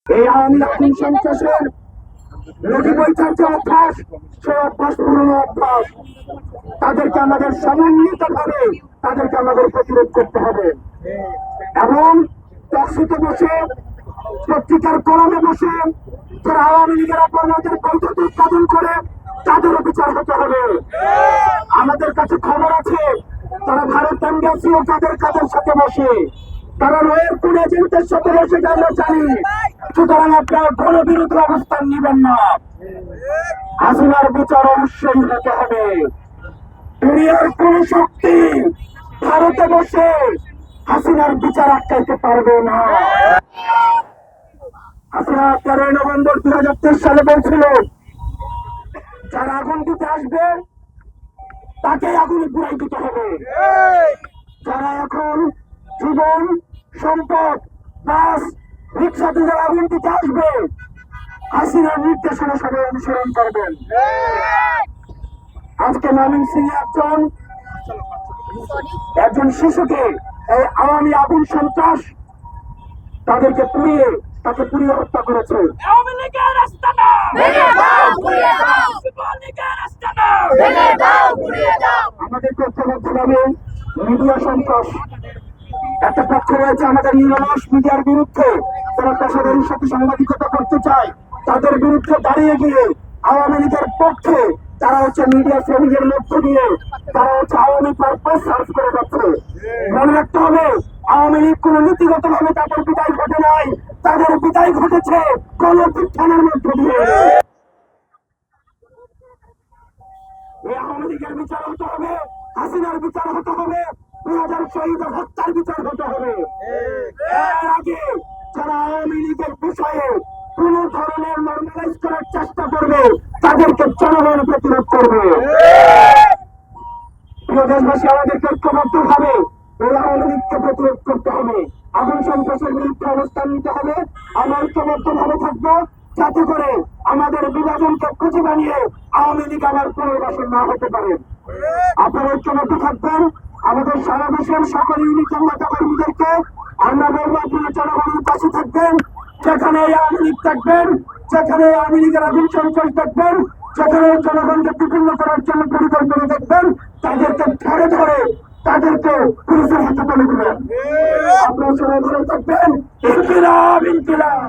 এই আওয়ামী লীগ সন্ত্রাসের নদী বৈঠার যে অভ্যাস, সে অভ্যাস পুরনো অভ্যাস। তাদেরকে আমাদের সমন্বিত ভাবে তাদেরকে আমাদের প্রতিরোধ করতে হবে এবং টকশোতে বসে, পত্রিকার কলমে বসে যারা আওয়ামী লীগের অপরাধের বৈধতা উৎপাদন করে তাদেরও বিচার হতে হবে। আমাদের কাছে খবর আছে তারা ভারত এম্বাসি ও কাদের কাদের সাথে বসে, তারা রয়ের কোন এজেন্টের সাথে বসে, আমরা জানি। সুতরাং আপনার গণবিরোধী অবস্থান নেবেন না। হাসিনার বিচার অবশ্যই হতে হবে। দুনিয়ার কোন শক্তি ভারতে বসে হাসিনার বিচার আটকাইতে পারবে না। হাসিনা 13 নভেম্বর 2023 সালে বলছিল, যারা আগুন দিতে আসবে তাকে আগুনে পুরাই দিতে হবে। যারা এখন জীবন, সম্পদ, বাস, রিক্সাতে যারা আগুন দিতে আসবে, হাসিনার নির্দেশনা সবাই অনুসরণ করবেন। আজকে ময়মনসিংহে একজন শিশুকে এই আওয়ামী আগুন সন্ত্রাস তাকে পুড়িয়ে হত্যা করেছে। আমাদের ঐক্যবদ্ধভাবে মিডিয়া সন্ত্রাস, একটা পক্ষ রয়েছে আমাদের নিরলস মিডিয়ার বিরুদ্ধে, যারা পেশাদারির সাথে সাংবাদিকতা করতে চায় তাদের বিরুদ্ধে দাঁড়িয়ে গিয়ে আওয়ামী লীগের পক্ষে তারা মিডিয়া শ্রমিকের মধ্য দিয়ে তারা আওয়ামী পারপাস সার্ভ করে যাচ্ছে। মনে রাখতে হবে, আওয়ামী লীগ কোন নীতিগত ভাবে তাদের বিদায় ঘটে নাই, তাদের বিদায় ঘটেছে গণঅভ্যুত্থানের মধ্য দিয়ে। এই আওয়ামী লীগের বিচার হতে হবে, হাসিনার বিচার হতে হবে, 2000 শহীদ হত্যার বিচার হতে হবে। এর আগে যারা আওয়ামী লীগের বিষয়ে কোন ধরনের নর্মালাইজ করার চেষ্টা করবে তাদেরকে জনগণ প্রতিরোধ করবে। প্রিয় দেশবাসী, আমাদেরকে ঐক্যবদ্ধ ভাবে এই আওয়ামী লীগকে প্রতিরোধ করতে হবে, আগুন সন্ত্রাসের বিরুদ্ধে অবস্থান নিতে হবে। আমরা ঐক্যবদ্ধ ভাবে থাকবো যাতে করে আমাদের বিভাজনকে খুঁজে বানিয়ে আওয়ামী লীগ আবার পুনর্বাসন না হতে পারে। আপনারা ঐক্যবদ্ধ থাকবেন। আমাদের সারা দেশের সকল ইউনিয়ন নেতা কর্মীদেরকে আমরা বলবো, আপনারা জনগণের পাশে থাকবেন। যেখানে আওয়ামী লীগ থাকবেন, যেখানে আওয়ামী লীগের আগুন সন্ত্রাস দেখবেন, যেখানে জনগণকে বিপন্ন করার জন্য পরিকল্পনা দেখবেন, তাদেরকে ধরে ধরে তাদেরকে পুলিশের হাতে তুলে দেবেন। আপনারা সবাই ভালো থাকবেন। ইনকিলাব ইনকিলাব।